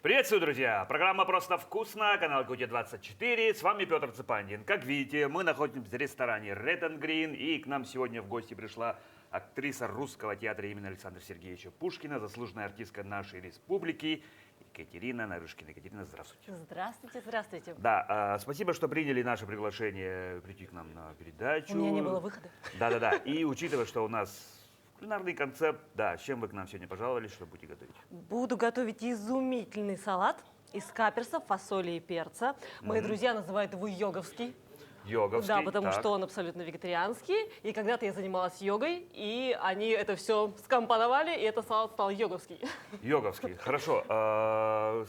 Приветствую, друзья! Программа «Просто вкусно», канал Кути-24. С вами Петр Цепандин. Как видите, мы находимся в ресторане Red and Green, и к нам сегодня в гости пришла актриса Русского театра имени Александра Сергеевича Пушкина, заслуженная артистка нашей республики Екатерина Нарышкина. Екатерина, здравствуйте. Здравствуйте, здравствуйте. Да, спасибо, что приняли наше приглашение прийти к нам на передачу. У меня не было выхода. Да. И учитывая, что у нас кулинарный концепт, да, с чем вы к нам сегодня пожаловали, что будете готовить? Буду готовить изумительный салат из каперсов, фасоли и перца. Мои друзья называют его йоговский. Йоговский, да, потому так. что он абсолютно вегетарианский. И когда-то я занималась йогой, и они это все скомпоновали, и этот салат стал йоговский. Йоговский, хорошо.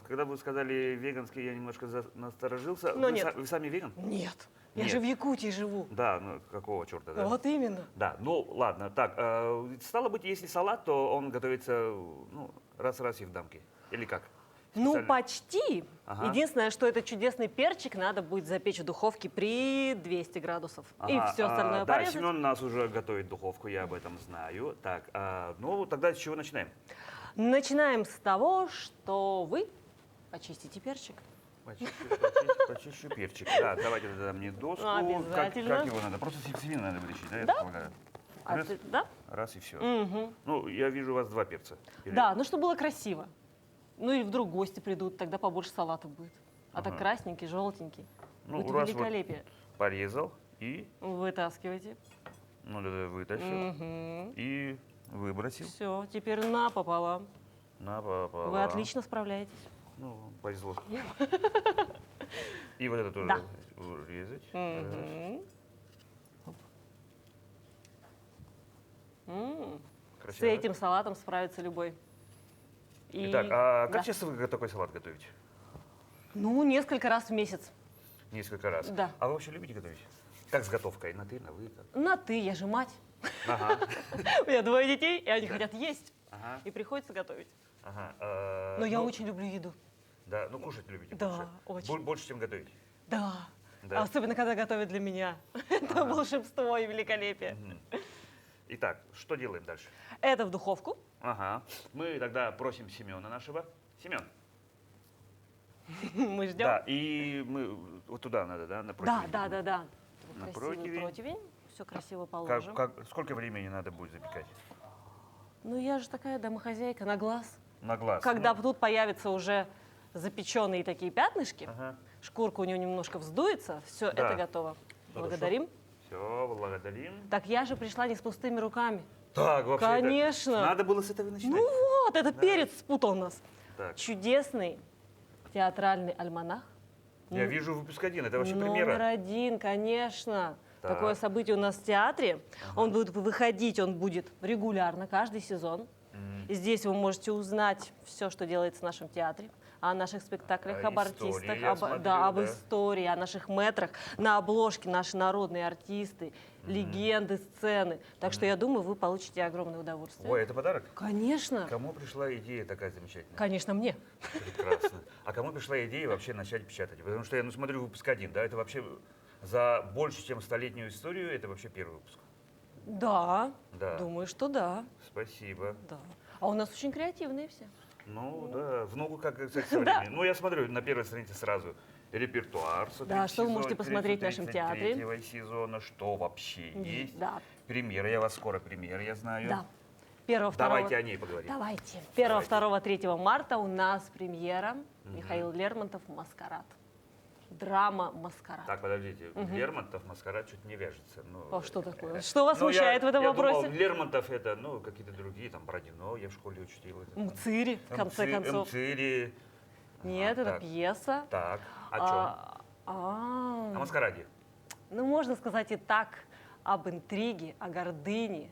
Когда вы сказали веганский, я немножко насторожился. Но нет. Вы сами веган? Нет, я Нет. же в Якутии живу. Да, ну какого черта, да? Вот именно. Да, ну ладно. Так, стало быть, если салат, то он готовится раз и в дамке. Или как? Ну, Специально? почти. Ага. Единственное, что этот чудесный перчик надо будет запечь в духовке при 200 градусов. И все остальное да, порезать. Семен нас уже готовит духовку, я об этом знаю. Так, ну тогда с чего начинаем? Начинаем с того, что вы очистите перчик. Почищу перчик. Да, давайте тогда мне доску. Обязательно. Как его надо? Просто сердцевину надо вытащить, да? Я Да. так полагаю? Да? Раз и все. Угу. Ну, я вижу у вас два перца. Да, ну чтобы было красиво. Ну или вдруг гости придут, тогда побольше салата будет. А так красненький, желтенький. Ну, будет раз великолепие. Вот порезал и Вытаскивайте. вытащил и выбросил. Все, теперь напополам. Напополам. Вы отлично справляетесь. Ну, повезло. И вот это тоже Да. резать. С Красиво. этим салатом справится любой. Итак, а да. как часто вы такой салат готовите? Ну, несколько раз в месяц. Несколько раз. Да. А вы вообще любите готовить? Как с готовкой? На ты, на вы? Как? На ты, я же мать. Ага. У меня двое детей, и они хотят есть. Ага. И приходится готовить. Ага. Но я очень люблю еду. Да, ну кушать любите Да, больше. очень. Больше, чем готовить. Да. Да. Особенно, когда готовят для меня. Это волшебство и великолепие. Итак, что делаем дальше? Это в духовку. Ага. Мы тогда просим Семена нашего. Семен. Мы ждем. Да, и мы вот туда надо, да, на противень? Да. На Красивый противень. противень. Все красиво положим. Сколько времени надо будет запекать? Ну, я же такая домохозяйка на глаз. На глаз. Когда тут появятся уже запеченные такие пятнышки, шкурка у него немножко вздуется, все, Да. это готово. Хорошо. Благодарим. Все, благодарим. Так я же пришла не с пустыми руками. Так, вообще. Конечно. Надо было с этого начинать. Ну вот, это перец спутал нас. Так. Чудесный театральный альманах. Я вижу выпуск 1, это вообще Номер премьера. 1, конечно. Так. Такое событие у нас в театре. Он будет выходить, он будет регулярно, каждый сезон. И здесь вы можете узнать все, что делается в нашем театре, о наших спектаклях, об истории, артистах, я смотрю, об да. истории, о наших мэтрах. На обложке наши народные артисты, легенды, сцены. Так что я думаю, вы получите огромное удовольствие. Ой, это подарок? Конечно. Кому пришла идея такая замечательная? Конечно, мне. Прекрасно. А кому пришла идея вообще начать печатать? Потому что я смотрю выпуск 1, да, это вообще за больше, чем столетнюю историю, это вообще первый выпуск. Да, Да. думаю, что да. Спасибо. Да. А у нас очень креативные все. Ну да, в ногу как со времени. Ну я смотрю на первой странице сразу репертуар. Да, что вы можете посмотреть в нашем театре. 33-го сезона, что вообще есть. Да. Премьера, я вас скоро премьера, я знаю. Да. 1, 2, Давайте о ней поговорим. Давайте. 1, 2, 3 марта у нас премьера. Михаил Лермонтов «Маскарад». Драма «Маскарад». Так, подождите, Лермонтов, Маскарад чуть не вяжется. Ну, А что такое? Что вас смущает в этом я вопросе? Думал, Лермонтов это, какие-то другие, там, Бородино, я в школе учил. Это, Мцири, в конце концов. Мцири. Нет, это так. пьеса. Так, о чем? О Маскараде. Ну, можно сказать и так. Об интриге, о гордыне,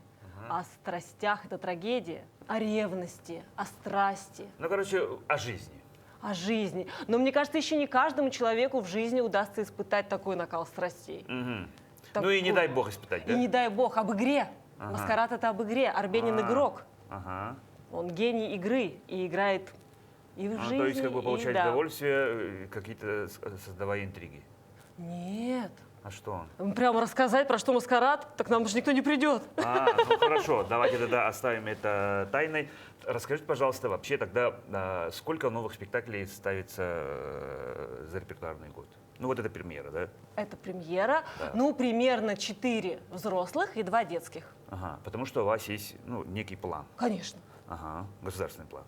о страстях. Это трагедия. О ревности, о страсти. Ну, короче, о жизни. О жизни. Но мне кажется, еще не каждому человеку в жизни удастся испытать такой накал страстей. Ну и Такой. не дай бог испытать, да? И не дай бог, об игре. Маскарад — это об игре. Арбенин игрок. Ага. Он гений игры и играет и в жизни, То есть, как бы, и получать да. удовольствие, какие-то создавая интриги. Нет. А что он? Прямо рассказать, про что маскарад, так нам же никто не придет. Ну хорошо, давайте тогда оставим это тайной. Расскажите, пожалуйста, вообще тогда, сколько новых спектаклей ставится за репертуарный год? Ну вот это премьера, да? Это премьера. Да. Ну, примерно 4 взрослых и 2 детских. Ага, потому что у вас есть, некий план. Конечно. Ага, государственный план.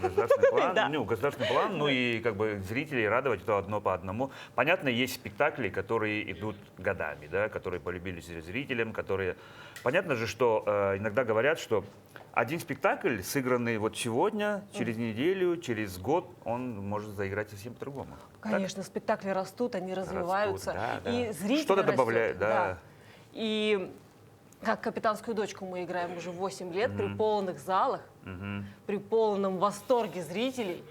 Государственный план, Да. Государственный план, и как бы зрителей радовать то одно по одному. Понятно, есть спектакли, которые идут годами, да, которые полюбились зрителям, которые... Понятно же, что иногда говорят, что один спектакль, сыгранный вот сегодня, через неделю, через год, он может заиграть совсем по-другому. Конечно, спектакли растут, они развиваются. да, И да. зритель Что-то растет, добавляет, да. И как «Капитанскую дочку» мы играем уже 8 лет при полных залах, при полном восторге зрителей.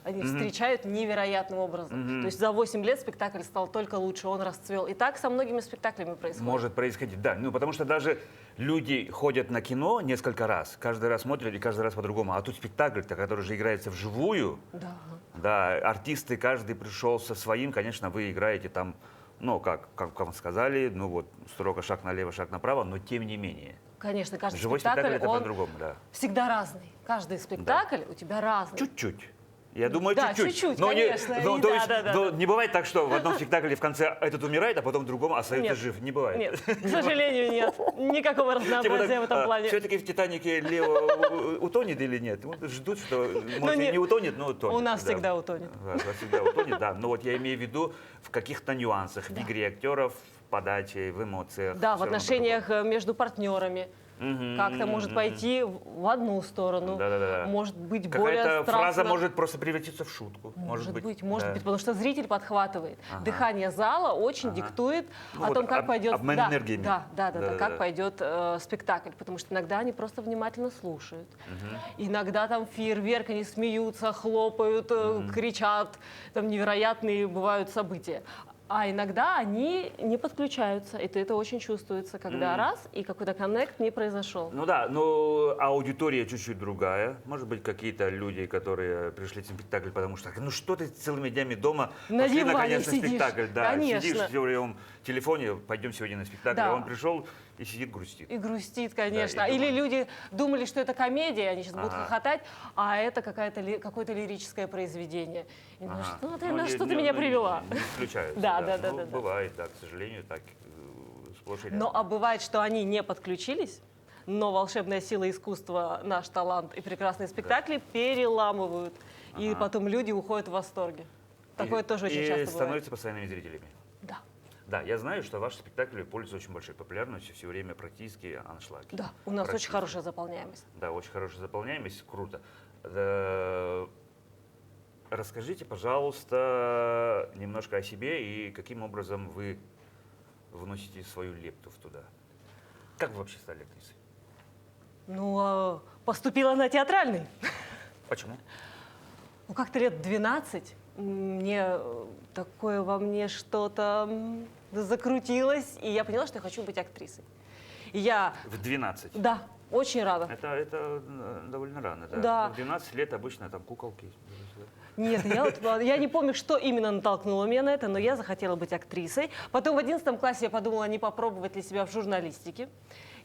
Они встречают невероятным образом. То есть за 8 лет спектакль стал только лучше, он расцвел. И так со многими спектаклями происходит. Может происходить, да. Потому что даже люди ходят на кино несколько раз, каждый раз смотрят и каждый раз по-другому. А тут спектакль-то, который же играется вживую, Да. да, артисты, каждый пришел со своим, конечно, вы играете там, как вам сказали, строго шаг налево, шаг направо, но тем не менее. Конечно, каждый Живой спектакль это он по-другому, да. всегда разный. Каждый спектакль у тебя разный. Чуть-чуть. Я думаю, Да, чуть-чуть. чуть-чуть, Но конечно, то да, есть, да. но не бывает так, что в одном спектакле в конце этот умирает, а потом в другом остается Нет. жив. Не бывает. Нет, к сожалению, нет. Никакого разнообразия в этом плане. Все-таки в «Титанике» Лео утонет или нет? Вот ждут, что, может, нет. не утонет, но утонет. У нас да. всегда утонет. Да, у вас всегда утонет, да. Но вот я имею в виду в каких-то нюансах, в игре актеров, в подаче, в эмоциях. Да, в Всё равно отношениях между партнерами. Как-то может пойти в одну сторону, Да-да-да. может быть более какая-то страстно. фраза может просто превратиться в шутку. Может быть, да. потому что зритель подхватывает. Дыхание зала очень диктует о том, как пойдет... обмен энергиями. Да, как Да-да-да. пойдет спектакль. Потому что иногда они просто внимательно слушают. Иногда там фейерверк, они смеются, хлопают, кричат. Там невероятные бывают события. А иногда они не подключаются. И это очень чувствуется, когда раз, и какой-то коннект не произошел. Ну да, но аудитория чуть-чуть другая. Может быть, какие-то люди, которые пришли на спектакль, потому что, что ты целыми днями дома, На пошли диване наконец на сидишь. спектакль. Да, Конечно. сидишь в своем телефоне, пойдем сегодня на спектакль. Да. А он пришел и сидит, грустит. И грустит, конечно. Да, и Или думаю. люди думали, что это комедия, они сейчас будут Ага. хохотать, а это какое-то лирическое произведение. И думаешь, Ага. на что ты меня привела? Не исключаются. Да. Бывает, да, к сожалению, так сплошь и рядом. Но а бывает, что они не подключились, но волшебная сила искусства, наш талант и прекрасные спектакли переламывают. И потом люди уходят в восторге. Такое тоже очень часто бывает. становятся постоянными зрителями. Да. Да, я знаю, что ваши спектакли пользуются очень большой популярностью, все время практически аншлаги. Да, у нас очень Практически. хорошая заполняемость. Да, очень хорошая заполняемость, круто. Расскажите, пожалуйста, немножко о себе и каким образом вы вносите свою лепту в туда. Как вы вообще стали актрисой? Ну, поступила на театральный. Почему? Ну, как-то лет 12 мне такое во мне что-то закрутилось, и я поняла, что я хочу быть актрисой. И я, В 12. да, очень рада. Это довольно рано, да? Да. В 12 лет обычно там куколки. Нет, я не помню, что именно натолкнуло меня на это, но я захотела быть актрисой. Потом в 11 классе я подумала, не попробовать ли себя в журналистике.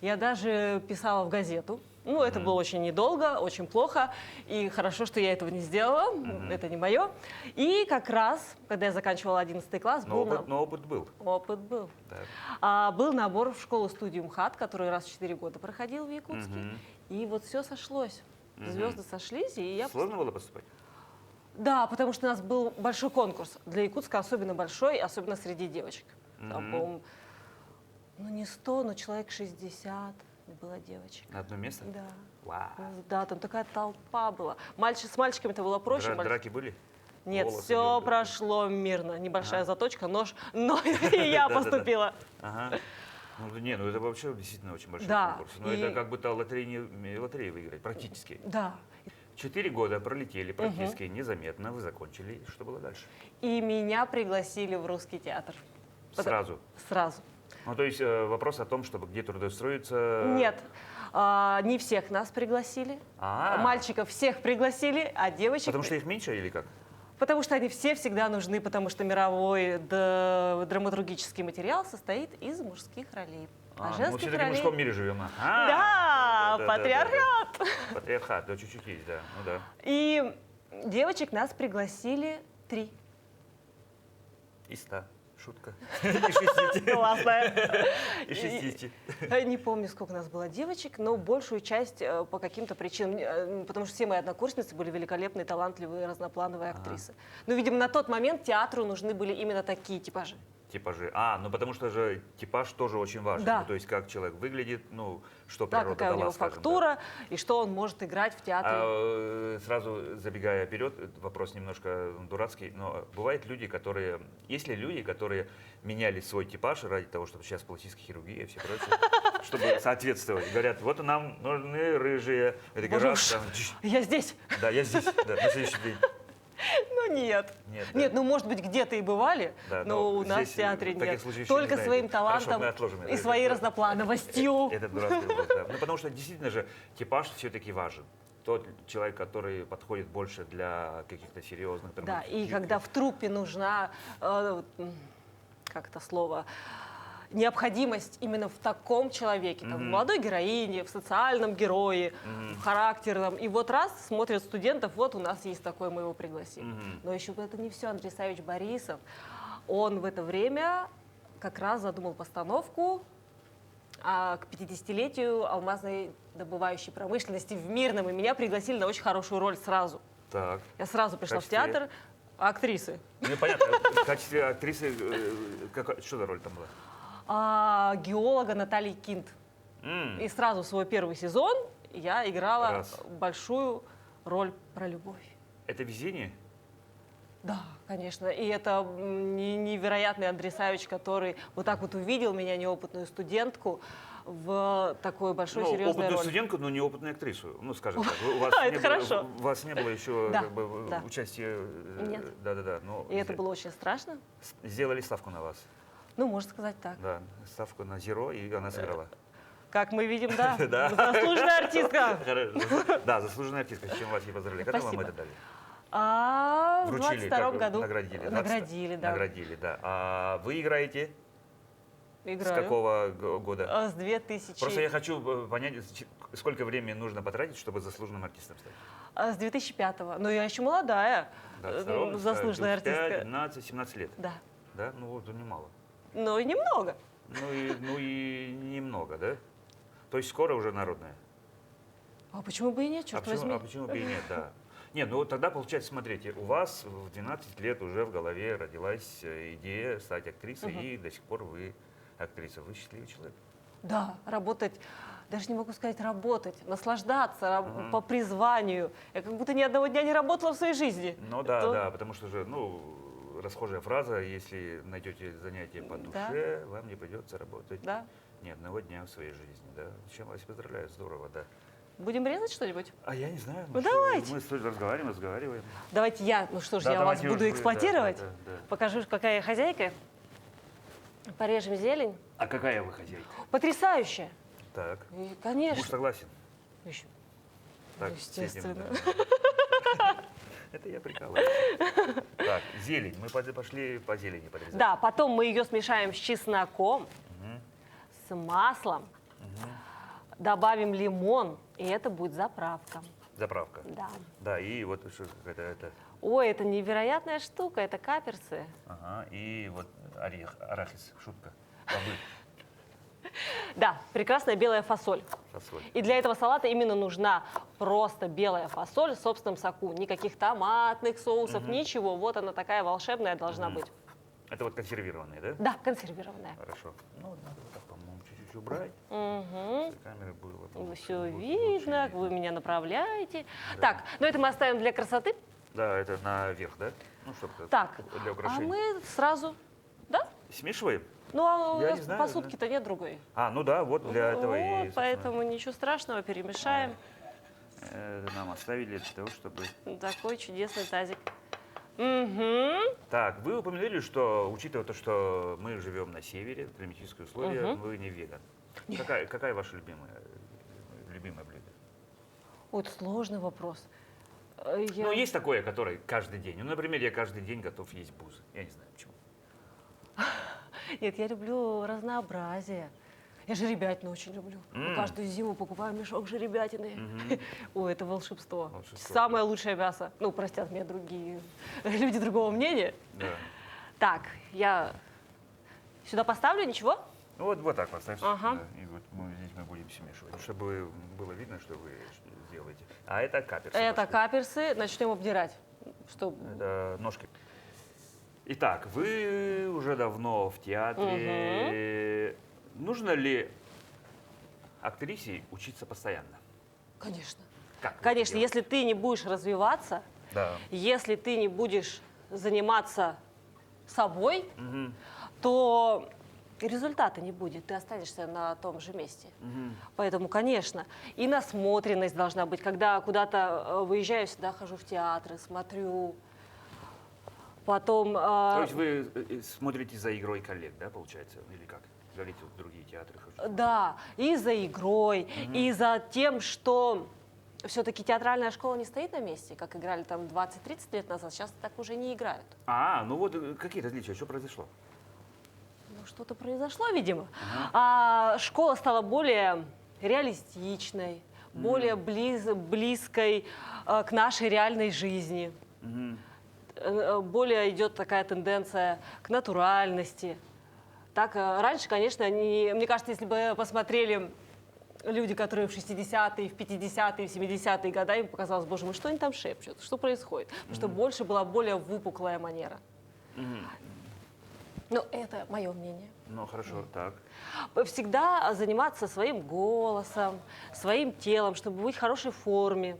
Я даже писала в газету. Ну, это было очень недолго, очень плохо. И хорошо, что я этого не сделала. Это не мое. И как раз, когда я заканчивала 11 класс, Но опыт был. Опыт был. Так. Был набор в школу-студию МХАТ, который раз в 4 года проходил в Якутске. И вот все сошлось. Звезды сошлись, и я... Сложно было поступать? Да, потому что у нас был большой конкурс. Для Якутска особенно большой, особенно среди девочек. Там, по-моему, не 100, но человек 60 было девочек. На одно место? Да. Вау. Да, там такая толпа была. С мальчиками это было проще. Драки были? Нет, Волосы все дергали? прошло мирно. Небольшая заточка, нож, но и я поступила. Ага. Это вообще действительно очень большой Да, конкурс. Но и- это как будто лотерею выиграть, практически. Да. 4 года пролетели практически незаметно. Вы закончили. Что было дальше? И меня пригласили в русский театр. Сразу? Сразу. Ну, то есть вопрос о том, чтобы где трудоустроиться... Нет, не всех нас пригласили. Мальчиков всех пригласили, а девочек... Потому что их меньше или как? Потому что они все всегда нужны, потому что мировой драматургический материал состоит из мужских ролей. А мы женских все-таки в ролей... мужском мире живем. Да, патриархат. Патриархат, да, чуть-чуть есть, да. Ну да. И девочек нас пригласили 3. Из 100. Шутка. И 60. Классная. И 60. Не помню, сколько у нас было девочек, но большую часть по каким-то причинам, потому что все мои однокурсницы были великолепные, талантливые, разноплановые актрисы. Но, видимо, на тот момент театру нужны были именно такие типажи. Типажи. Ну потому что же типаж тоже очень важен. Да. Ну, то есть как человек выглядит, ну, что Да, природа какая дала, у него скажем, фактура, да. и что он может играть в театре. Сразу забегая вперед, вопрос немножко дурацкий, но бывают люди, которые... Есть ли люди, которые меняли свой типаж ради того, чтобы сейчас пластическая хирургия и все прочее, чтобы соответствовать? Говорят, вот нам нужны рыжие. Я такой, Боже раз, уж, там, я здесь. да, я здесь, да, на следующий день. Ну нет. Нет, Ну может быть где-то и бывали, Да, но у нас здесь в театре в таких нет. случаях еще Только не знаете. своим Хорошо, талантом мы отложим и это. своей разноплановостью. Это дурацкий вопрос, да. Ну, потому что действительно же типаж все-таки важен. Тот человек, который подходит больше для каких-то серьезных Да, и драматических... когда в труппе нужна, как это слово, необходимость именно в таком человеке, там, в молодой героине, в социальном герое, в характерном. И вот раз смотрят студентов, вот у нас есть такой, мы его пригласили. Но еще это не все. Андрей Савич Борисов, он в это время как раз задумал постановку к 50-летию алмазной добывающей промышленности в Мирном. И меня пригласили на очень хорошую роль сразу. Так. Я сразу пришла в качестве? театр. Актрисы. Ну, понятно. В качестве актрисы, что за роль там была? Геолога Натальи Кинт. И сразу в свой первый сезон я играла большую роль про любовь. Это везение? Да, конечно. И это невероятный Андрей Савич, который вот так вот увидел меня, неопытную студентку, в такой большой серьезной опытную роли. студентку, но не опытную актрису. Ну, скажем так. Это хорошо. У вас не было еще Да, как бы, да. участия. Нет. Да. И это было очень страшно. Сделали ставку на вас. Ну, можно сказать так. Да, ставку на Зеро, и она сыграла. Как мы видим, да. Да. Заслуженная артистка. Хорошо. Да, заслуженная артистка, с чем вас и поздравляю. Когда вам Спасибо. это дали? В Вручили, 22-м как году. наградили? Наградили, да. Наградили, да. А вы играете Играю. с какого года? С 2000. Просто я хочу понять, сколько времени нужно потратить, чтобы заслуженным артистом стать. С 2005-го. Но я еще молодая. Да, здорово, Заслуженная 5, артистка. 15, 17 лет. Да. Да? Ну вот, немало. Но и немного. Ну и немного, да? То есть скоро уже народная. А почему бы и нет, черт возьми? Почему бы и нет, да. Нет, ну вот тогда получается, смотрите, у вас в 12 лет уже в голове родилась идея стать актрисой, и до сих пор вы актриса. Вы счастливый человек. Да, работать, даже не могу сказать работать, наслаждаться по призванию. Я как будто ни одного дня не работала в своей жизни. Ну да, потому что же, расхожая фраза, если найдете занятие по душе, вам не придется работать ни одного дня в своей жизни. Да? С чем вас поздравляю, здорово, да. Будем резать что-нибудь? А я не знаю. Ну давайте. Мы столько разговариваем. Давайте я, я вас буду эксплуатировать. Да. Покажу, какая я хозяйка. Порежем зелень. А какая вы хозяйка? Потрясающая. Так. И, конечно. Муж согласен. Так, Естественно. Это я прикалываюсь. Так, зелень. Мы пошли по зелени подрезать. Да, потом мы ее смешаем с чесноком, с маслом, добавим лимон, и это будет заправка. Заправка. Да. Да, и вот что это. Ой, это невероятная штука, это каперсы. Ага, и вот арахис, шутка. Бобы. Да, прекрасная белая фасоль. Фасоль. И для этого салата именно нужна просто белая фасоль в собственном соку. Никаких томатных соусов, ничего. Вот она такая волшебная должна быть. Это вот консервированные, да? Да, консервированная. Хорошо. Ну, надо вот так, по-моему, чуть-чуть убрать. Угу. Камеры было. Все видно, вы меня направляете. Да. Так, но это мы оставим для красоты. Да, это наверх, да? Ну, чтобы Так, для а украшения. мы сразу, да? Смешиваем? Ну, а у Я нас не знаю, посудки-то нет другой. Ну да, вот для этого и... Вот, поэтому ничего страшного, перемешаем. Нам оставили для того, чтобы... Такой чудесный тазик Мгм. Так, вы упомянули, что, учитывая то, что мы живем на севере, климатические условия, Мгм. вы не веган. Нет. Какая ваша любимое блюдо? Вот сложный вопрос. Ну, есть такое, которое каждый день. Ну, например, я каждый день готов есть бузы. Я не знаю почему. Нет, я люблю разнообразие. Я жеребятину очень люблю. Каждую зиму покупаю мешок жеребятины. Ой, это волшебство. Волшебство. Самое лучшее мясо. Ну, простят меня другие люди другого мнения. Да. Так, я сюда поставлю, ничего? Ну, вот так поставьте. Ага. Да, и вот здесь мы будем смешивать, чтобы было видно, что вы делаете. А это каперсы. Это пошли. каперсы. Начнем обдирать. Что? Это ножки. Итак, вы уже давно в театре. Нужно ли актрисе учиться постоянно? Конечно. Как вы это Конечно, делаете? если ты не будешь развиваться, Да. если ты не будешь заниматься собой, Мгм. то результата не будет, ты останешься на том же месте. Поэтому, конечно, и насмотренность должна быть. Когда куда-то выезжаю, всегда хожу в театры, смотрю. Потом... То есть вы смотрите за игрой коллег, да, получается? Или как? Говорите, в другие театры хожу. Да, и за игрой, и за тем, что все-таки театральная школа не стоит на месте, как играли там 20-30 лет назад, сейчас так уже не играют. Ну вот какие различия, что произошло? Ну, что-то произошло, видимо. А школа стала более реалистичной, более близкой к нашей реальной жизни. Более идет такая тенденция к натуральности. Так, раньше, конечно, мне кажется, если бы посмотрели люди, которые в 60-е, в 50-е, в 70-е годы, им показалось, боже мой, что они там шепчут, что происходит? Потому что больше была более выпуклая манера. Но это мое мнение. Ну, хорошо, так. Всегда заниматься своим голосом, своим телом, чтобы быть в хорошей форме.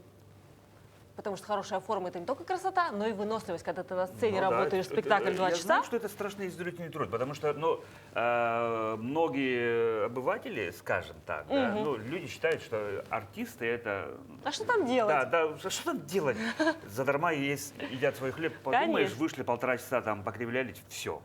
Потому что хорошая форма – это не только красота, но и выносливость, когда ты на сцене Ну да, работаешь спектакль 2 Я часа. знаю, что это страшный изнурительный труд, потому что многие обыватели, скажем так, да, люди считают, что артисты это... А что там делать? Да, что там делать? Задарма едят свой хлеб, подумаешь, Конечно. вышли 1,5 часа, там покривлялись, все.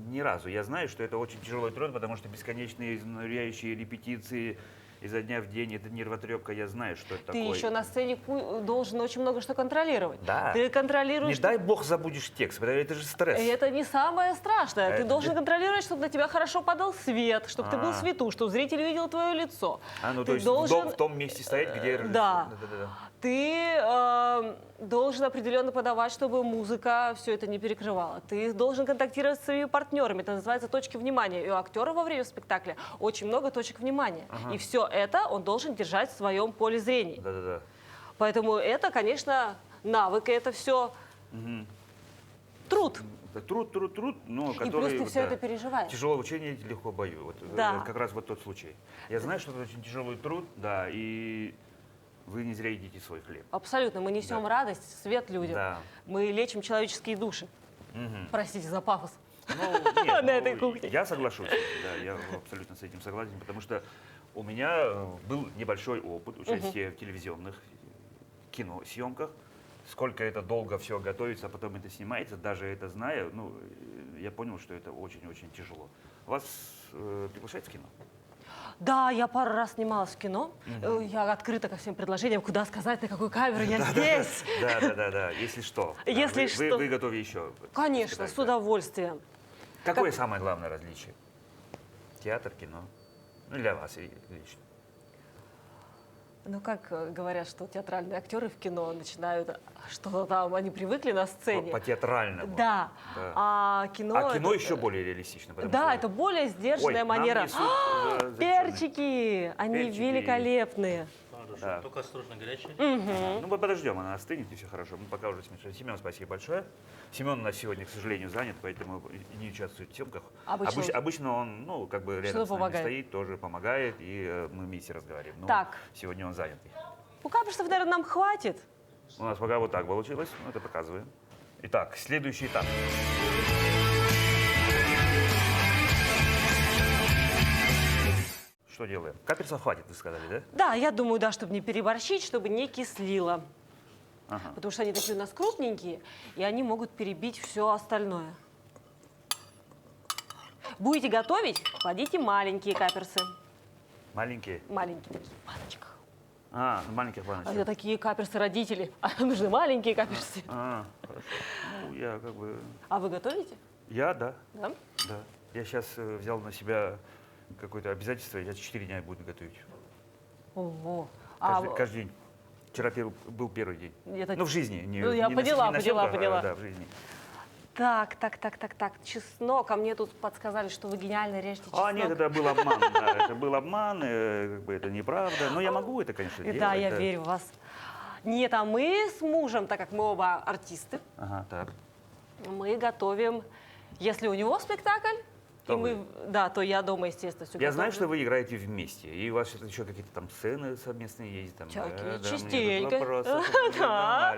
Ни разу. Я знаю, что это очень тяжелый труд, потому что бесконечные изнуряющие репетиции изо дня в день, это нервотрепка, я знаю, что это Ты такое. еще на сцене должен очень много что контролировать. Да. Ты контролируешь... Не дай бог забудешь текст, потому что это же стресс. И это не самое страшное. Ты Это должен де- контролировать, чтобы на тебя хорошо падал свет, чтобы ты был в свету, чтобы зритель видел твое лицо. Ну Ты то есть должен... в том месте стоять, где режиссер. Да. Да. Ты должен определенно подавать, чтобы музыка все это не перекрывала. Ты должен контактировать с своими партнерами. Это называется точки внимания. И у актера во время спектакля очень много точек внимания. И все это он должен держать в своем поле зрения. Да. Поэтому это, конечно, навык, и это все труд. Это труд, но И который... плюс ты все это переживаешь. Тяжелое учение, легко бою. Вот, Да. как раз вот тот случай. Я знаю, что это очень тяжелый труд, да, и вы не зря едите свой хлеб. Абсолютно. Мы несем Да. радость, свет людям. Да. Мы лечим человеческие души. Простите за пафос. Ну, нет, На этой кухне. Я соглашусь, да, я абсолютно с этим согласен, потому что у меня был небольшой опыт участия в телевизионных киносъемках. Сколько это долго все готовится, а потом это снимается, даже это зная, я понял, что это очень-очень тяжело. Вас приглашают в кино? Да, я пару раз снималась в кино. Я открыта ко всем предложениям, куда сказать, на какую камеру, я здесь. Да, если что. Да, Если вы что. Вы готовы еще? Конечно, сказать, с да. удовольствием. Какое самое главное различие? Театр, кино? Ну, для вас лично. Ну, как говорят, что театральные актеры в кино начинают что-то там, они привыкли на сцене. По-театральному. Да. Да. А кино... А кино это- еще более реалистично. потому Да, что- это более сдержанная Ой, нам манера. несут, запеченные. Перчики! Они Перчики. великолепные. Хорошо, Да. только осторожно, горячее. Ну, мы подождем, она остынет, и все хорошо. Мы пока уже смешали. Семен, спасибо большое. Семен у нас сегодня, к сожалению, занят, поэтому не участвует в съемках. Обычно он, как бы рядом Что-то с нами помогает. стоит, тоже помогает, и мы вместе разговариваем. Но Так. сегодня он занят. Ну, каперсов, наверное, нам хватит. У нас пока вот так получилось, мы это показываем. Итак, следующий этап. Что делаем? Каперсов хватит, вы сказали, да? Да, я думаю, да, чтобы не переборщить, чтобы не кислило. Ага. потому что они такие у нас крупненькие, и они могут перебить все остальное. Будете готовить, кладите маленькие каперсы. Маленькие? Маленькие, в баночках. В маленьких А баночках. это такие каперсы родители, а нужны маленькие каперсы. Хорошо. Ну, я как бы... А вы готовите? Я, да. Да? Да. Я сейчас взял на себя какое-то обязательство, я 4 дня буду готовить. Ого. Каждый день. Вчера был первый день. Это- Ну, в жизни. Не, Ну, я не поняла, на съемках, поняла. да, в жизни. Так. Чеснок. А мне тут подсказали, что вы гениально режете чеснок. Нет, это был обман. Да, это был обман, как бы это неправда. Но я могу это, конечно, делать. Да, я верю в вас. Нет, а мы с мужем, так как мы оба артисты, Ага, так. мы готовим, если у него спектакль, То и мы, да, то я дома, естественно, все Я знаю, что вы играете вместе, и у вас еще какие-то там сцены совместные есть. Там, Частенько. Да,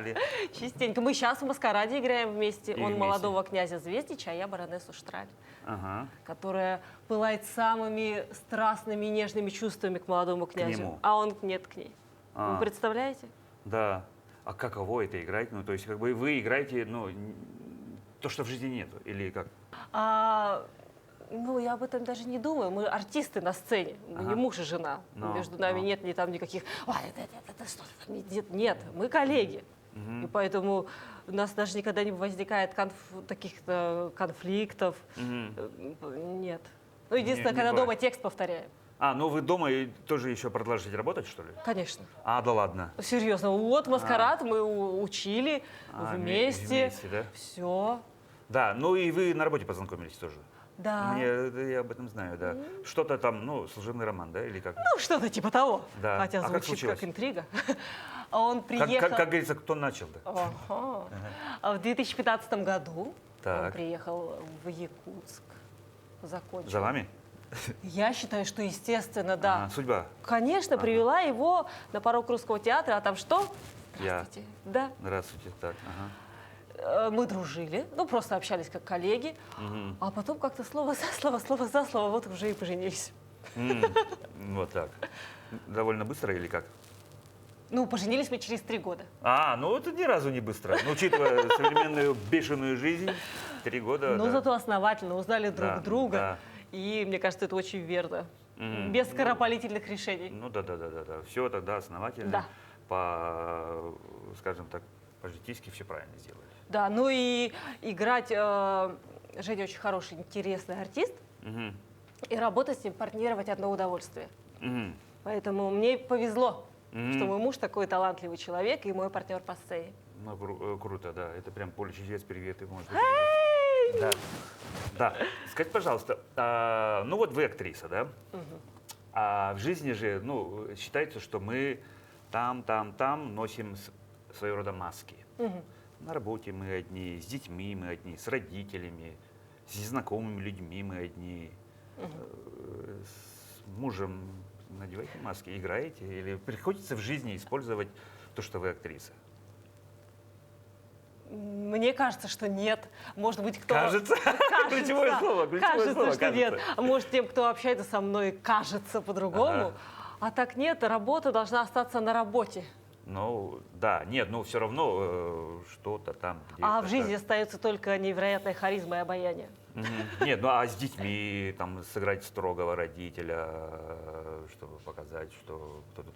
частенько. Мы сейчас в «Маскараде» играем вместе. И Он вместе. молодого князя Звездича, а я баронессу Штраль, Ага. которая пылает самыми страстными и нежными чувствами к молодому князю. нему. А он нет к ней. А. Вы представляете? Да. А каково это играть? Ну, то есть, как бы вы играете, ну, то, что в жизни нету, или как? Ну, я об этом даже не думаю. Мы артисты на сцене. Мы не муж и жена. Между нами нет ни там никаких... «Ой, это что-то там нет, мы коллеги. И поэтому у нас даже никогда не возникает таких-то конфликтов. Нет. Ну, единственное, Не когда бывает. дома текст повторяем. Ну вы дома и тоже еще продолжите работать, что ли? Конечно. Да ладно. Серьезно. Вот «Маскарад» мы учили вместе. Вместе, да? Все. Да, ну и вы на работе познакомились тоже. Да. Я об этом знаю, да. Что-то там, ну, служебный роман, да, или как? Ну, что-то типа того. Да. Хотя А как звучит случилось? как интрига. А он приехал... Как говорится, кто начал-то? Ага. А в 2015 году он Так. приехал в Якутск. Закончил. За вами? Я считаю, что естественно, да. Судьба. Конечно, привела его на порог Русского театра, а там что? Я. Здравствуйте. Да. Здравствуйте. Так, Мы дружили, ну просто общались как коллеги, а потом как-то слово за слово, вот уже и поженились. Вот так. Довольно быстро или как? Ну, поженились мы через 3 года. Ну это ни разу не быстро. Ну, учитывая современную бешеную жизнь, 3 года. Но да. зато основательно узнали друг Да, друга. да. И мне кажется, это очень верно. Без скоропалительных решений. Ну да. Все тогда основательно. Да. Скажем так, по-житейски все правильно сделали. Да, ну и играть... Женя очень хороший, интересный артист. И работать с ним, партнировать одно удовольствие. Поэтому мне повезло, что мой муж такой талантливый человек и мой партнер по сцене. Ну, круто, да. Это прям поле чудес, привет, и может быть. Да. Да. Скажите, пожалуйста, ну вот вы актриса, да? А в жизни же, ну, считается, что мы там носим своего рода маски. На работе мы одни, с детьми мы одни, с родителями, с незнакомыми людьми мы одни. С мужем надеваете маски, играете? Или приходится в жизни использовать то, что вы актриса? Мне кажется, что нет. Может быть, кто... Кажется. Ключевое слово, кажется, слово, что нет. А может, тем, кто общается со мной, кажется по-другому. А так нет, работа должна остаться на работе. Ну, да, нет, но все равно что-то там. А где-то в жизни так. остается только невероятная харизма и обаяние. Нет, ну а с детьми там сыграть строгого родителя, чтобы показать, что кто тут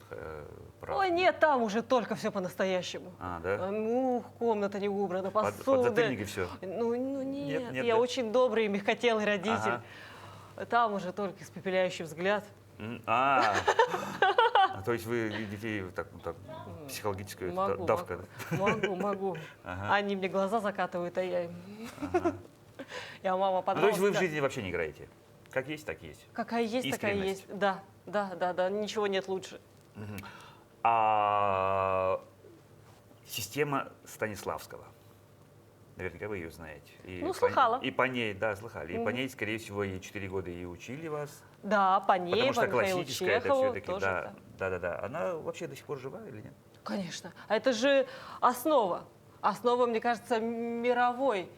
прав. Ой, нет, там уже только все по-настоящему. Да? Ну, комната не убрана, посуда. Подзатыльник и все. Ну нет, Нет, я да? очень добрый, мягкотелый родитель. Ага. Там уже только испепеляющий взгляд. То есть вы детей так психологическую Могу, давка. могу. Они мне глаза закатывают, а я им. Я мама Ну, то подростка. есть вы в жизни вообще не играете? Как есть, так есть. Какая есть, такая Искренность. есть. Да, ничего нет лучше. Система Станиславского. Наверняка вы ее знаете. И слыхала. И по ней, да, слыхали. И по ней, скорее всего, и 4 года и учили вас. Да, по ней, Потому что по Михаилу классическая это Чехову все-таки, тоже. да. Она вообще до сих пор жива или нет? Конечно. А это же основа. Основа, мне кажется, мировой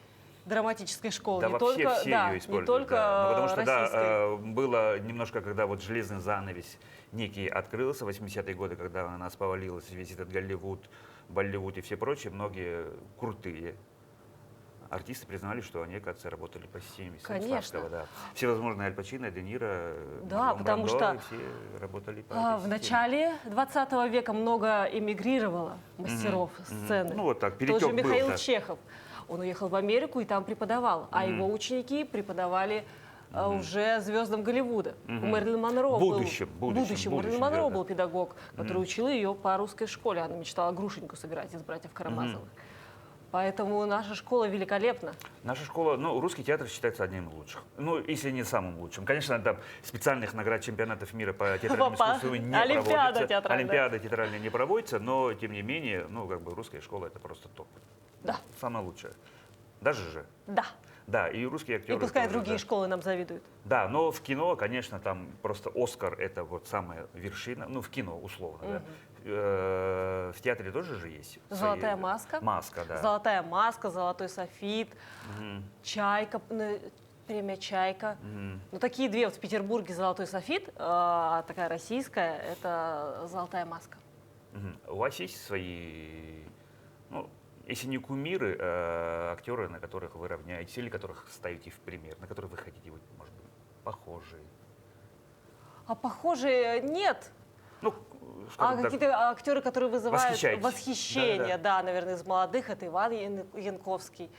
драматической школы. Да, не вообще только, все да, ее используют. не только да. Ну, потому что, российской. да, было немножко, когда вот железный занавес некий открылся, 80-е годы, когда на нас повалилось весь этот Голливуд, Болливуд и все прочие, многие крутые артисты признали, что они, оказывается, работали по системе Конечно. Станиславского. Да. Всевозможные Аль Пачино, Де Ниро, Да, Марлон потому Брандо, что, все работали по В этой системе. начале 20 века много эмигрировало мастеров сцены. Ну, вот так, Тот перетек же был, Михаил да. Чехов. Он уехал в Америку и там преподавал, а его ученики преподавали уже звездам Голливуда. У Мэрилин Монро В будущем, Мэрилин Монро да. был педагог, который учил ее по русской школе. Она мечтала Грушеньку сыграть из «Братьев Карамазовых». Поэтому наша школа великолепна. Наша школа, ну, русский театр считается одним из лучших. Ну, если не самым лучшим. Конечно, там специальных наград чемпионатов мира по театральному искусству не Олимпиада проводится. театральная. Олимпиада театральная не проводится, но, тем не менее, ну, как бы русская школа — это просто топ. Да, Самая лучшая. Даже же. да. Да, и русские актеры И пускай тоже, другие да. школы нам завидуют. Да, но в кино, конечно, там просто Оскар — это вот самая вершина, ну, в кино условно, да. В театре тоже же есть. «Золотая свои- маска». Маска, да. «Золотая маска», «Золотой софит», «Чайка», премия «Чайка». Ну, такие две. Вот в Петербурге «Золотой софит», а такая российская — это «Золотая маска». У вас есть свои, ну, если не кумиры, актеры, на которых вы равняетесь, или которых ставите в пример, на которых вы хотите быть, может быть, похожие? А похожие нет. Ну, А скажем так, какие-то актеры, которые вызывают Восхищаетесь. восхищение, Да-да-да. да, наверное, из молодых, это Иван Янковский,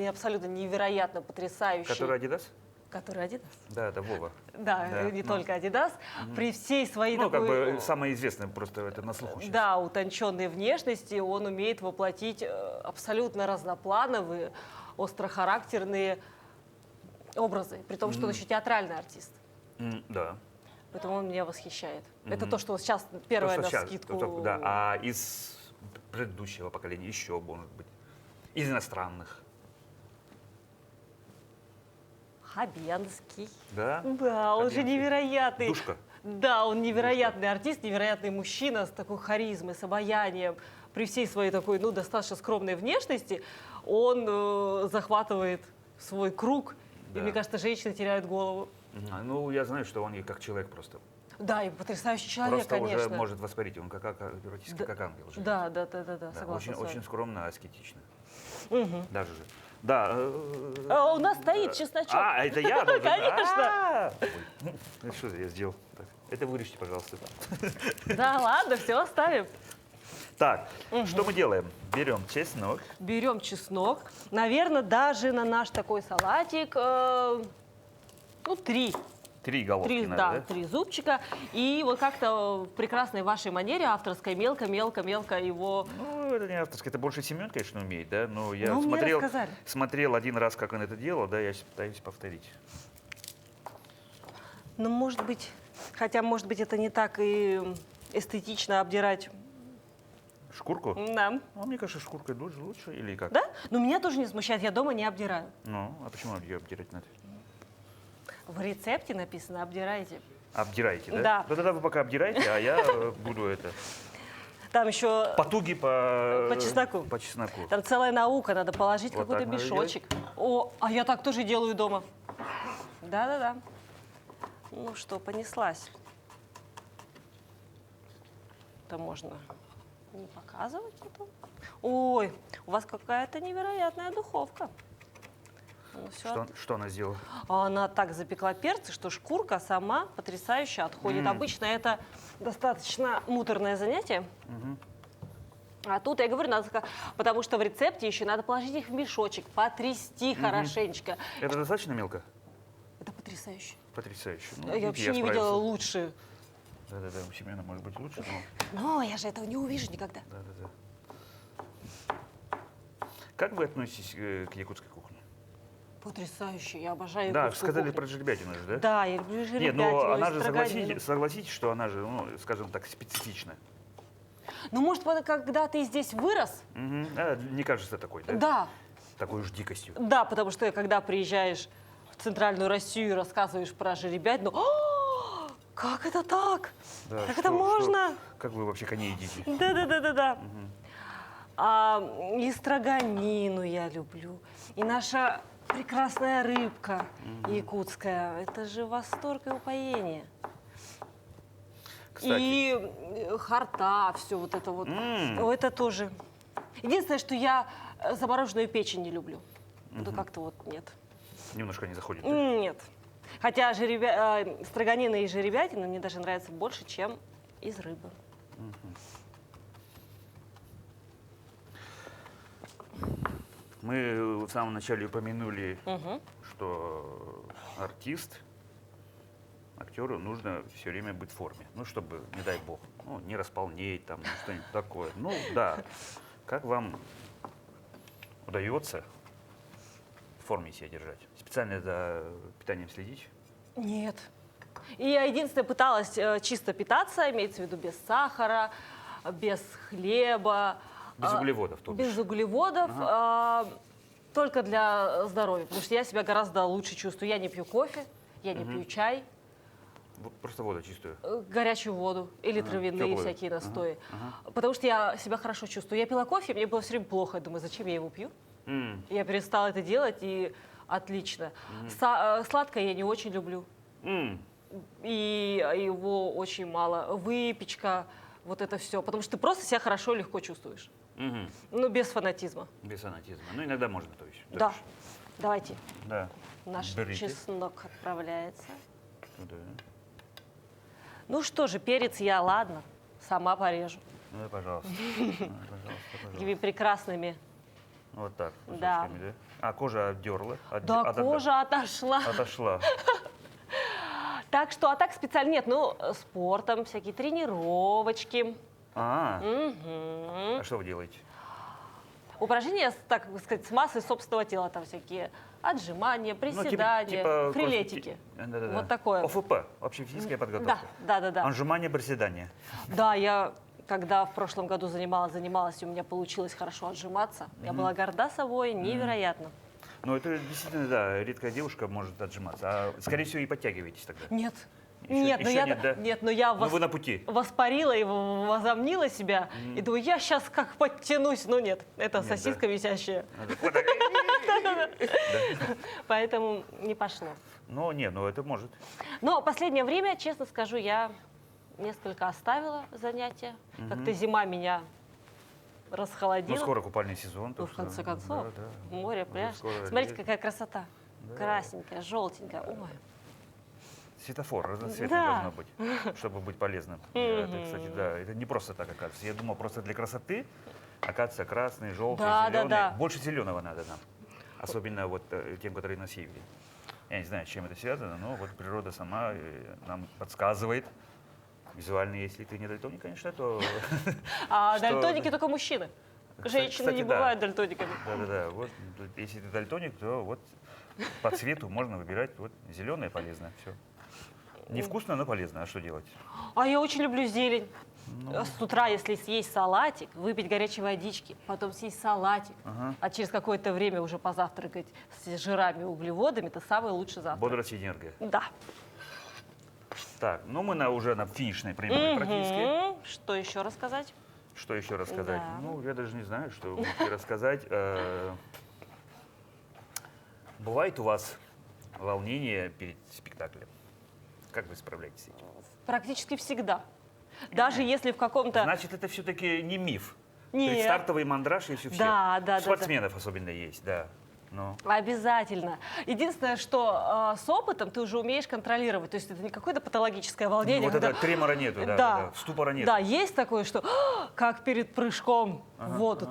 абсолютно невероятно потрясающий. который Адидас? Который Адидас. Да, это Вова. Да, Да, не ну. только Адидас. При всей своей Ну, как такой, бы самое известное, просто это на слуху сейчас. да, утонченной внешности, он умеет воплотить абсолютно разноплановые, острохарактерные образы, при том, что он еще театральный артист. Да. Поэтому он меня восхищает. Это то, что сейчас первое Просто на сейчас, скидку. да. А из предыдущего поколения еще, может быть, из иностранных. Хабенский. Да? Да, он же Хабенский. невероятный. Душка. Да, он невероятный артист, невероятный мужчина с такой харизмой, с обаянием. При всей своей такой, ну, достаточно скромной внешности он захватывает свой круг. И, Да. мне кажется, женщины теряют голову. Ну, я знаю, что он и как человек просто. Да, и потрясающий человек, Просто конечно. уже может воспарить, он как практически Да. как ангел. Же. Да, Да, согласна очень, с вами. очень скромно, аскетично. Даже же. Да. А у нас стоит чесночок. А, это я должен? Конечно. Ой, ну, что я сделал? Так, это вырежьте, пожалуйста. Да ладно, все оставим. Так, что мы делаем? Берем чеснок. Берем чеснок. Наверное, даже на наш такой салатик, ну, 3. 3 головки надо, да? 3 зубчика. И вот как-то в прекрасной вашей манере, авторской, мелко-мелко-мелко его... Ну, это не авторское, это больше Семен, конечно, умеет, да? Но я Ну, мне рассказали. смотрел один раз, как он это делал, да, я пытаюсь повторить. Ну, может быть, хотя, может быть, это не так и эстетично обдирать. Шкурку? Да. А мне кажется, шкуркой лучше или как? Да? Но меня тоже не смущает, я дома не обдираю. Ну, а почему ее обдирать надо? В рецепте написано «обдирайте». Обдираете, да? Да. Ну, тогда вы пока обдираете, а я буду это... Там еще Потуги по чесноку. По чесноку. Там целая наука, надо положить Вот какой-то так надо мешочек. О, а я так тоже делаю дома. Да-да-да. Ну что, понеслась. Это можно не показывать потом. Ой, у вас какая-то невероятная духовка. Ну, всё Что она сделала? А она так запекла перцы, что шкурка сама потрясающе отходит. Обычно это достаточно муторное занятие. А тут, я говорю, потому что в рецепте еще надо положить их в мешочек, потрясти хорошенечко. Это достаточно мелко? Это потрясающе. Потрясающе. Ну, Я вообще не видела справился. лучше. Да-да-да, у Семена может быть лучше, но... Но я же этого не увижу никогда. Да-да-да. Как вы относитесь к якутской кухне? Потрясающе, я обожаю Да, якутскую сказали кухню. про жеребятину же, да? Да, я люблю жеребятину. Нет, но она и же, строганину. согласитесь, что она же, ну, скажем так, специфична. Ну, может, когда ты здесь вырос? Не кажется такой, да? Да. Такой уж дикостью. Да, потому что когда приезжаешь в центральную Россию и рассказываешь про жеребятину, «О, как это так? Да, Как это можно? Как вы вообще коней едите? Да-да-да-да-да. И строганину я люблю, и наша прекрасная рыбка якутская. Это же восторг и упоение. Кстати. И харта, все вот это вот. Это тоже. Единственное, что я замороженную печень не люблю. Ну, как-то вот нет. Немножко не заходит. Да? Нет. Хотя строганина и жеребятина мне даже нравятся больше, чем из рыбы. Мы в самом начале упомянули, что актеру нужно все время быть в форме. Ну, чтобы, не дай бог, ну, не располнеть, там, что-нибудь такое. Ну, да. Как вам удается в форме себя держать? Специально за питанием следить? Нет. И я единственное пыталась чисто питаться, имеется в виду без сахара, без хлеба. Без углеводов, то бишь. Без углеводов, только для здоровья, потому что я себя гораздо лучше чувствую. Я не пью кофе, я не пью чай, Просто воду чистую. горячую воду или травяные теплую. всякие настои. Потому что я себя хорошо чувствую. Я пила кофе, мне было все время плохо. Я думаю, зачем я его пью? Я перестала это делать, и отлично. Сладкое я не очень люблю. И его очень мало. Выпечка, вот это все. Потому что ты просто себя хорошо и легко чувствуешь. Ну, без фанатизма. Без фанатизма. Ну, иногда можно, то есть. Да. Давайте. Да. Наш Берите. чеснок отправляется. Да. Ну что же, перец я, ладно, сама порежу. Ну, да, пожалуйста. Пожалуйста, Такими пожалуйста. прекрасными. Вот так. Да. Кусочками, да? А кожа отдерла? Да, кожа отошла. Отошла. Так что, а так специально нет. Ну, спортом, всякие тренировочки. А Мгм. что вы делаете? Упражнения, так сказать, с массой собственного тела. Там всякие отжимания, Ну, приседания, фрилетики. Да-да-да. Вот такое. ОФП, общефизическая подготовка. Да. Отжимания, приседания. Да, я когда в прошлом году занималась, и у меня получилось хорошо отжиматься, я была горда собой, невероятно. Ну, это действительно, да, редкая девушка может отжиматься. А, скорее всего, и подтягиваетесь тогда. Нет. Еще- Нет, но еще я, нет, да? нет, но я Ну, вы на пути. воспарила и возомнила себя. И думаю, я сейчас как подтянусь. Но нет, это Нет, сосиска висящая. Вот так. Поэтому не пошло. Ну, не, ну это может. Но последнее время, честно скажу, я несколько оставила занятия. Как-то зима меня расхолодила. Ну, скоро купальный сезон. Ну, так в что, конце концов, да. море, Уже пляж. скоро Смотрите, лето. какая красота. Красненькая, желтенькая. Ой. Светофор разноцветный Да. должно быть, чтобы быть полезным. Это, кстати, да, это не просто так, оказывается. Я думал, просто для красоты, оказывается, красный, желтый, Да, зеленый. да. Больше зеленого надо нам. Особенно вот тем, которые на севере. Я не знаю, с чем это связано, но вот природа сама нам подсказывает. Визуально, если ты не дальтоник, конечно, то... А что- дальтоники только мужчины. Женщины кстати, не да. бывают дальтониками. Да-да-да. Вот, если ты дальтоник, то вот по цвету можно выбирать вот зеленое полезно. Все. Невкусно, но полезно. А что делать? А я очень люблю зелень. Ну. С утра, если съесть салатик, выпить горячей водички, потом съесть салатик, а через какое-то время уже позавтракать с жирами и углеводами, это самый лучший завтрак. Бодрость и энергия. Да. Так, ну мы уже на финишной прямой практически. Что еще рассказать? Что еще рассказать? Да. Ну, я даже не знаю, что вы можете рассказать. Бывает у вас волнение перед спектаклем? Как вы справляетесь с этим? Практически всегда. Даже если в каком-то... Значит, это все-таки не миф. Нет. Предстартовый мандраж есть у всех. Да. У спортсменов особенно есть, да. Ну. Обязательно. Единственное, что с опытом ты уже умеешь контролировать. То есть это не какое-то патологическое волнение. Вот это когда- тремора нету, да, ступора нет. Да, есть такое, что как перед прыжком в воду.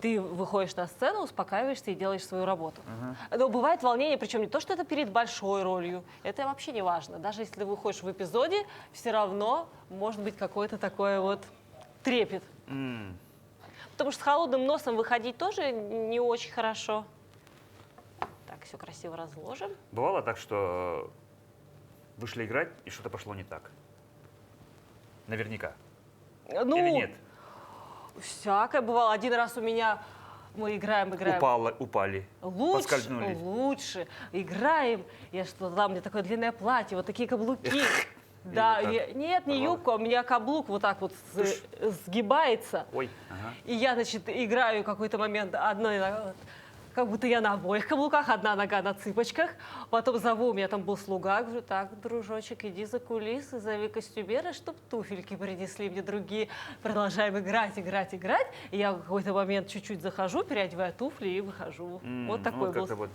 Ты выходишь на сцену, успокаиваешься и делаешь свою работу. Но бывает волнение, причем не то, что это перед большой ролью. Это вообще не важно. Даже если ты выходишь в эпизоде, все равно может быть какой-то такой вот трепет. Потому что с холодным носом выходить тоже не очень хорошо. Так, все красиво разложим. Бывало так, что вышли играть, и что-то пошло не так? Наверняка. Ну, Или нет? всякое бывало. Один раз у меня мы играем. Упали, Лучше, поскользнулись. лучше. Играем. Я что там, у меня такое длинное платье, вот такие каблуки. Да, вот так нет, не порвал? юбка, у меня каблук вот так вот сгибается. Ой, ага. И я, значит, играю какой-то момент одной ногой, как будто я на обоих каблуках, одна нога на цыпочках. Потом зову, у меня там был слуга, говорю, так, дружочек, иди за кулисы, зови костюмера, чтоб туфельки принесли мне другие. Продолжаем играть, играть, играть. И я в какой-то момент чуть-чуть захожу, переодеваю туфли и выхожу. Вот такой Ну, был. как-то вот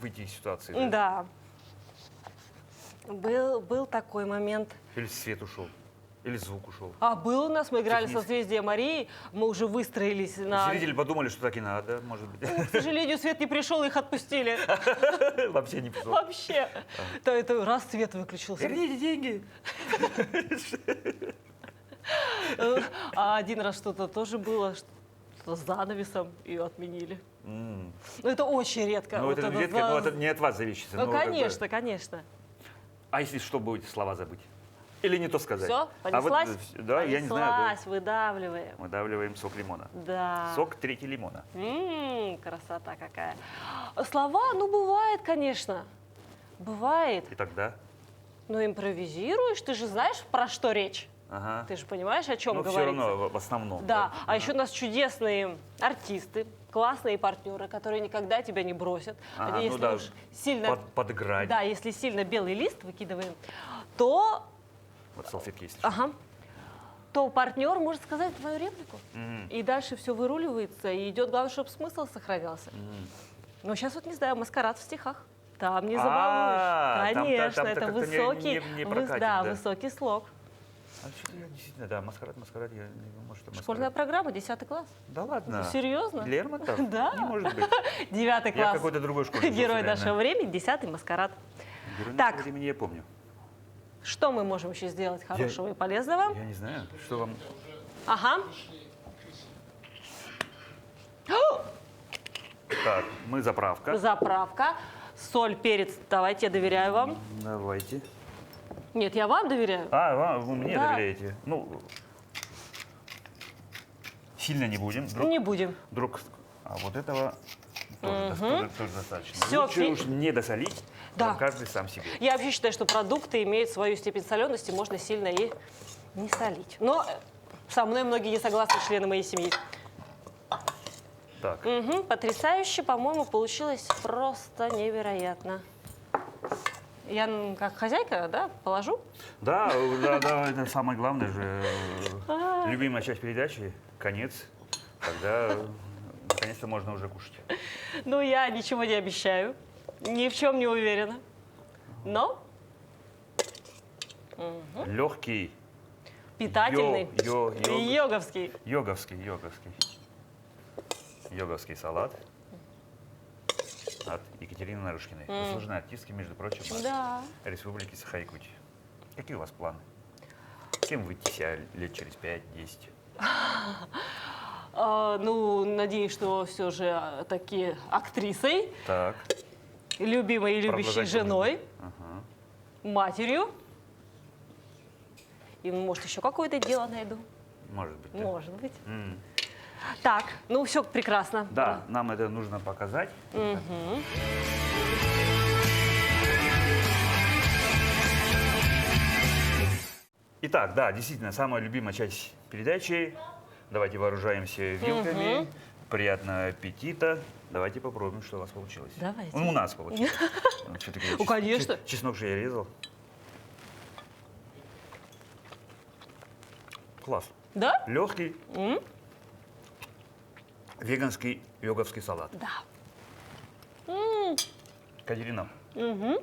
выйти из ситуации. Да. Был такой момент. Или свет ушел, или звук ушел. А был у нас, мы играли Технически. «Созвездие Марии», мы уже выстроились на... Зрители подумали, что так и надо, может быть. К сожалению, свет не пришел, их отпустили. Вообще не пришел. Вообще. То это раз свет выключился. Верните деньги. А один раз что-то тоже было, что с занавесом ее отменили. М. Ну, это очень редко. Ну, Вот это это редко, но это не от вас зависит. Ну, Ну, как бы. конечно, конечно. А если что, будете слова забыть? Или не то сказать? Все, понеслась? Да, я не знаю. Понеслась, выдавливаем. Да. Выдавливаем сок лимона. Да. Сок третий лимона. Красота какая. Слова, ну, бывает, конечно. Бывает. И тогда? Но импровизируешь, ты же знаешь, про что речь. Ага. Ты же понимаешь, о чем Ну, все говорится. равно, в основном. Да, а Ага. еще у нас чудесные артисты, классные партнеры, которые никогда тебя не бросят. Ага, Если ну да, уж сильно, подыграть. да, если сильно белый лист выкидываем, то, Вот салфетки есть. ага, то партнер может сказать твою реплику. Мгм. И дальше все выруливается, и идет, главное, чтобы смысл сохранялся. Но сейчас вот, не знаю, маскарад в стихах. Там не забалуешь. там Конечно, как-то это не высокий, прокатит, да, да. высокий слог. А что-то я действительно, да, маскарад, я, может, маскарад. Школьная программа, 10 класс. Да ладно. Серьезно? Лермонтов? Да. Не может быть. 9 Я в класс. какой-то другой школе. учился, Герой наверное. нашего времени, 10-й маскарад. Герой Так. нашего времени я помню. Что мы можем еще сделать хорошего и полезного? Я не знаю, что вам... Ага. Так, мы заправка. Заправка. Соль, перец. Давайте, я доверяю вам. Давайте. Нет, я вам доверяю. Вы мне Да. доверяете? Ну, сильно не будем. Не будем. А вот этого тоже, тоже достаточно. Всё, Лучше уж не досолить, Да. а каждый сам себе. Я вообще считаю, что продукты имеют свою степень солености, можно сильно и не солить. Но со мной многие не согласны члены моей семьи. Так, Потрясающе, по-моему, получилось просто невероятно. Я как хозяйка, да, положу? да, это самое главное же. Любимая часть передачи, конец, когда наконец-то можно уже кушать. Ну, я ничего не обещаю, ни в чем не уверена. Но Легкий, питательный, йоговский. йоговский салат от Екатерины Нарышкиной. Заслуженной артистки, между прочим, от Да. Республики Саха-Якутия. Какие у вас планы? Кем выйти себя лет через 5-10? Ну, надеюсь, что все же таки актрисой, Так. любимой и любящей Продолжайте. женой, Ага. матерью. И, может, еще какое-то дело найду. Может быть. да. Может быть. М. Так, ну все прекрасно. Да, нам это нужно показать. Итак, да, действительно, самая любимая часть передачи. Давайте вооружаемся вилками. Приятного аппетита. Давайте попробуем, что у вас получилось. Давайте. Ну, у нас получилось. Все-таки Ну, конечно. Чеснок же я резал. Класс. Да? Легкий. Веганский йоговский салат. Да. Катерина. Очень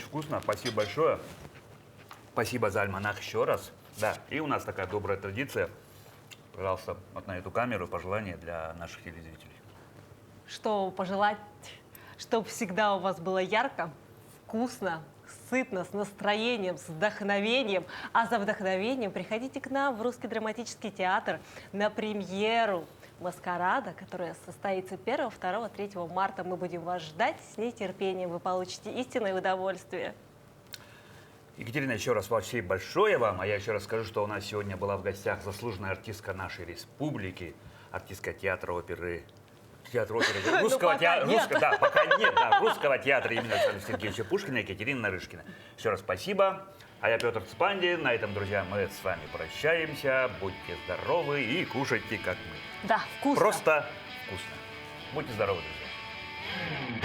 вкусно. Спасибо большое. Спасибо за альманах еще раз. Да, и у нас такая добрая традиция. Пожалуйста, вот на эту камеру пожелания для наших телезрителей. Что пожелать, чтобы всегда у вас было ярко, вкусно, сытно, с настроением, с вдохновением. А за вдохновением приходите к нам в Русский драматический театр на премьеру «Маскарада», которая состоится 1, 2, 3 марта. Мы будем вас ждать с нетерпением. Вы получите истинное удовольствие. Екатерина, еще раз спасибо большое вам. А я еще раз скажу, что у нас сегодня была в гостях заслуженная артистка нашей республики, артистка театра оперы Театр оперы. Русского театра, да, пока нет, да, русского театра имени Александра Сергеевича Пушкина и Екатерины Нарышкина. Еще раз спасибо. А я Петр Цпандин. На этом, друзья, мы с вами прощаемся. Будьте здоровы и кушайте, как мы. Да, вкусно. Просто вкусно. Будьте здоровы, друзья.